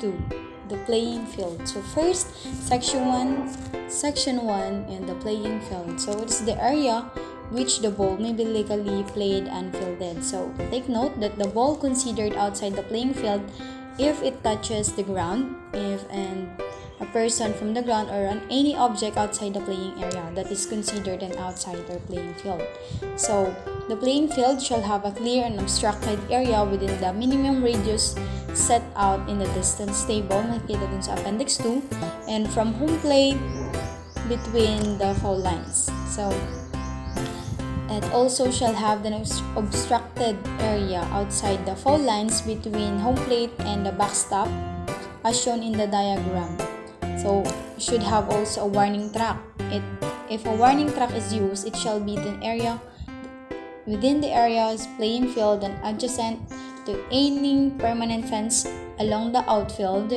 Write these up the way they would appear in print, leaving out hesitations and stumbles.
2, the playing field. So first, section 1 and the playing field. So it's the area which the ball may be legally played and fielded. So take note that the ball considered outside the playing field if it touches the ground, and a person from the ground or on any object outside the playing area, that is considered an outsider playing field. So the playing field shall have a clear and obstructed area within the minimum radius set out in the distance table, makikita dun sa appendix 2, and from home plate between the foul lines. So it also shall have an obstructed area outside the foul lines between home plate and the backstop as shown in the diagram. So should have also a warning track. If a warning track is used, it shall be the area within the area's playing field and adjacent to any permanent fence along the outfield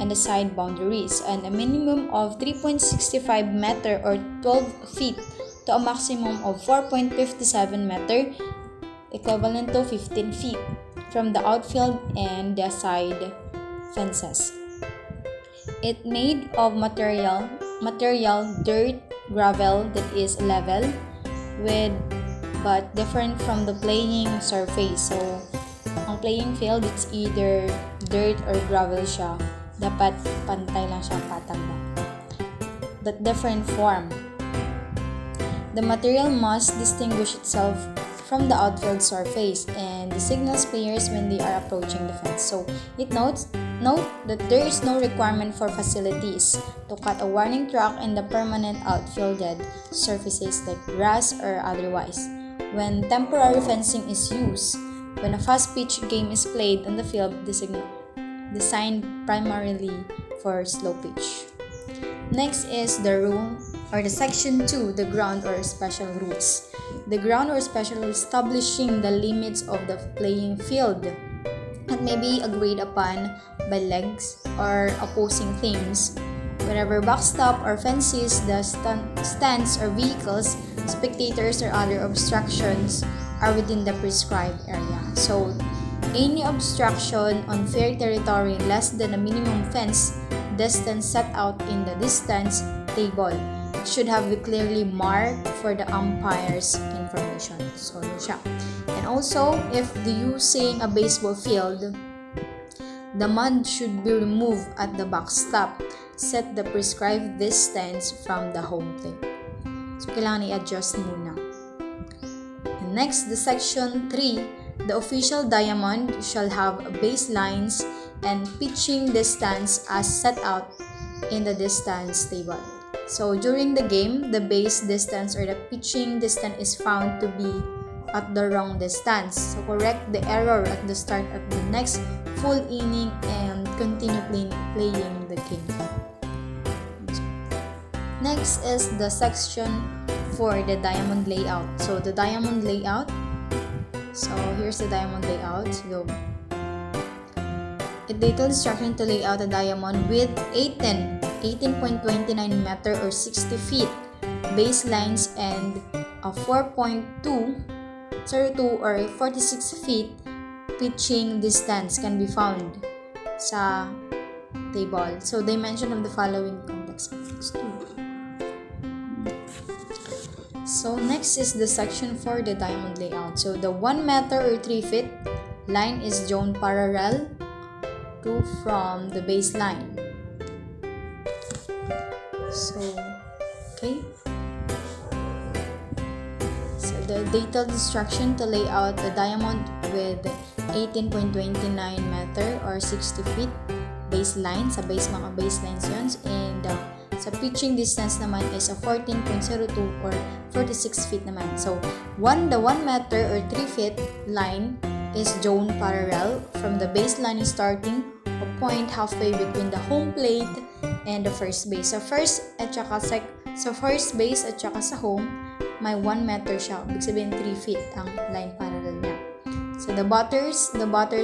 and the side boundaries, and a minimum of 3.65 meter or 12 feet to a maximum of 4.57 meter, equivalent to 15 feet, from the outfield and the side fences. It made of material dirt, gravel that is level with but different from the playing surface. So ang playing field, it's either dirt or gravel siya. Dapat pantay lang siya, patag lang. But different form. The material must distinguish itself from the outfield surface and the signals players when they are approaching the fence. So it note that there is no requirement for facilities to cut a warning track in the permanent outfielded surfaces like grass or otherwise. When temporary fencing is used, when a fast-pitch game is played on the field designed primarily for slow pitch. Next is the rule or the section 2, the ground or special rules. The ground or special rules establishing the limits of the playing field that may be agreed upon by legs or opposing teams. Wherever backstop or fences, the stands or vehicles, spectators or other obstructions are within the prescribed area. So any obstruction on fair territory less than a minimum fence distance set out in the distance table should have been clearly marked for the umpire's information. So yun siya. And also, if using a baseball field, the mud should be removed at the backstop. Set the prescribed distance from the home plate. So kailangan i-adjust muna. And next, the section 3, the official diamond shall have baselines and pitching distance as set out in the distance table. So during the game, the base distance or the pitching distance is found to be at the wrong distance. So correct the error at the start of the next full inning and continue playing the game. Next is the section for the diamond layout. So the diamond layout. So here's the diamond layout. So a detailed instruction to lay out a diamond with 18.29 meter or 60 feet baselines and a 4.202 or 46 feet pitching distance can be found sa table. So dimension of the following complex matrix 2. So next is the section for the diamond layout. So the 1 meter or 3 feet line is drawn parallel to from the baseline. So, okay. So the detailed instruction to lay out the diamond with 18.29 meter or 60 feet baseline. Sa base, mga baselines yun. And sa pitching distance naman is a 14.02 or 46 feet naman. So, the 1 meter or 3 feet line is drawn parallel from the baseline starting a point halfway between the home plate and the first base. So first base at saka sa home, may 1 meter siya. Ibig sabihin 3 feet ang line parallel niya. So the batters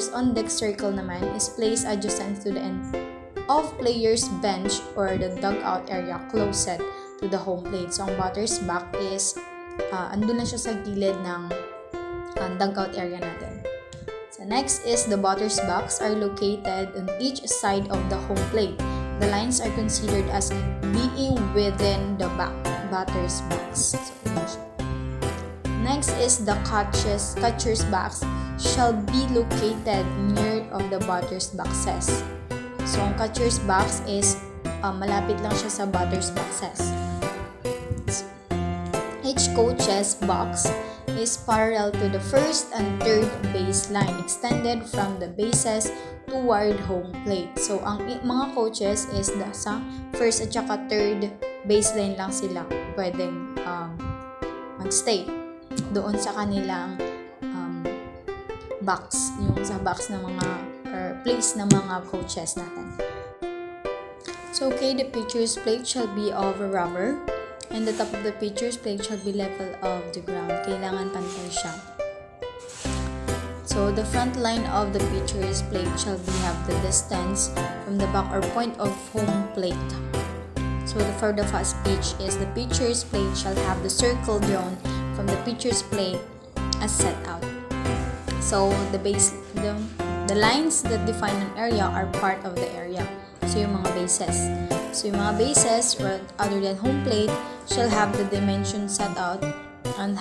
on deck circle naman is placed adjacent to the end of player's bench or the dugout area closest to the home plate. So ang batter's back is andun lang siya sa gilid ng dugout area natin. So The next is the batter's box are located on each side of the home plate. The lines are considered as being within the batter's box. Next is the catcher's box shall be located near of the batter's boxes. So, ang catcher's box is malapit lang siya sa batter's boxes. Each coach's box is parallel to the first and third baseline extended from the bases toward home plate. So, ang mga coaches is sa first at saka third baseline lang sila pwedeng magstay doon sa kanilang box, yung sa box ng mga or place ng mga coaches natin. So, okay, the pitcher's plate shall be of rubber and the top of the pitcher's plate shall be level of the ground. Kailangan pantay siya. So, the front line of the pitcher's plate shall have the distance from the back or point of home plate. So, for the fast pitch is the pitcher's plate shall have the circle drawn from the pitcher's plate as set out. So, the lines that define an area are part of the area. So, yung mga bases. So, yung mga bases, other than home plate, shall have the dimension set out and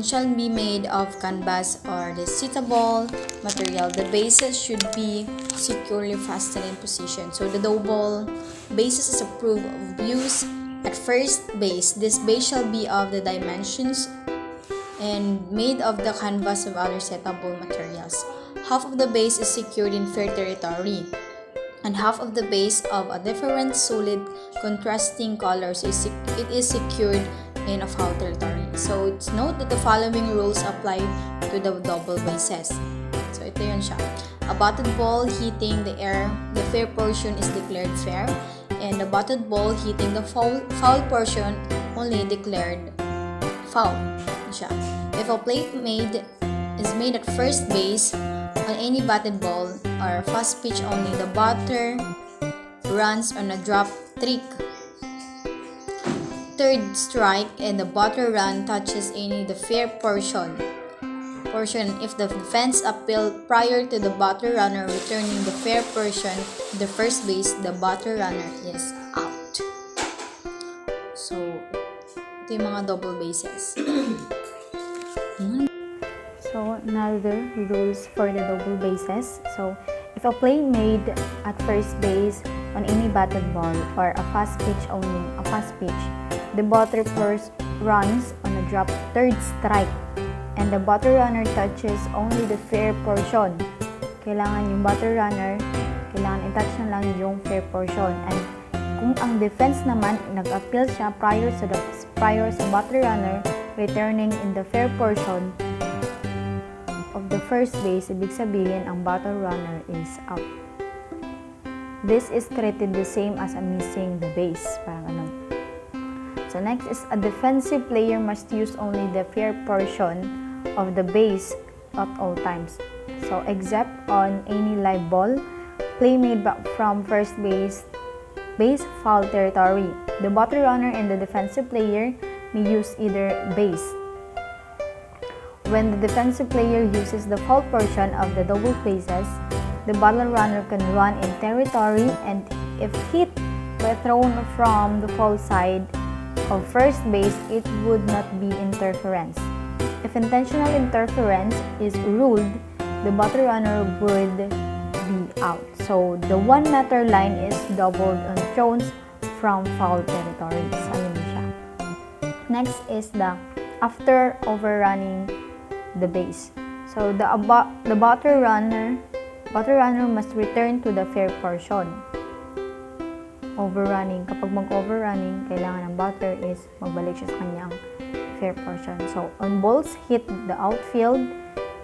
shall be made of canvas or the suitable material. The bases should be securely fastened in position. So, the double bases is approved of use at first base. This base shall be of the dimensions and made of the canvas of other suitable materials. Half of the base is secured in fair territory, and half of the base of a different solid contrasting colors is secured in a foul territory. So, it's note that the following rules apply to the double bases. So, ito yun siya. A batted ball hitting the air, the fair portion is declared fair, and a batted ball hitting the foul portion only declared foul. Siya. If a plate is made at first base on any batted ball or fast pitch only, the batter runs on a drop trick, third strike, and the batter run touches any the fair portion. If the defense appeal prior to the batter runner returning the fair portion to the first base, the batter runner is out. So, ito yung mga double bases. So, another rules for the double bases. So, if a play made at first base on any batted ball or a fast pitch only, the batter first runs on a drop third strike and the batter runner touches only the fair portion. Kailangan yung batter runner, kailangan i-touch na lang yung fair portion. And kung ang defense naman, nag-appeal siya prior sa batter runner returning in the fair portion of the first base, ibig sabihin ang batter runner is out. This is treated the same as a missing the base. Parang ano. So next is a defensive player must use only the fair portion of the base at all times. So except on any live ball, play made back from first base foul territory. The batter runner and the defensive player may use either base. When the defensive player uses the foul portion of the double bases, the batter runner can run in territory, and if hit by thrown from the foul side of first base, it would not be interference. If intentional interference is ruled, the batter runner would be out. So, the 1 meter line is doubled on throws from foul territory. So, ayun siya. Next is the after overrunning the base. So, the batter runner must return to the fair portion. Overrunning. Kapag mag-overrunning, kailangan ng batter is magbalik siya sa kanyang fair portion. So, on balls hit the outfield,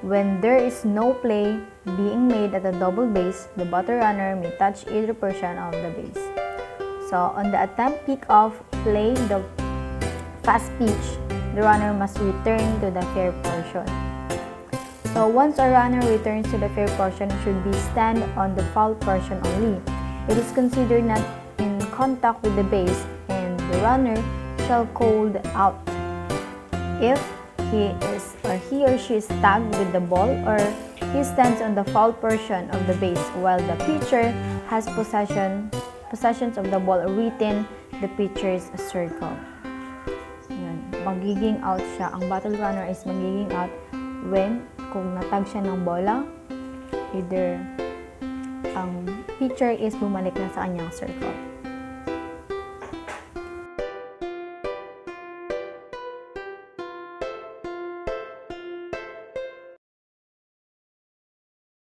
when there is no play being made at the double base, the batter runner may touch either portion of the base. So, on the attempt pick-off play, the fast pitch, the runner must return to the fair portion. So, once a runner returns to the fair portion, it should be stand on the foul portion only. It is considered not in contact with the base, and the runner shall called out. If he or she is tagged with the ball, or he stands on the foul portion of the base while the pitcher has possessions of the ball within the pitcher's circle. Yan. Magiging out siya. Ang battle runner is magiging out when kung natag siya ng bola, either ang pitcher is bumalik na sa kanyang circle.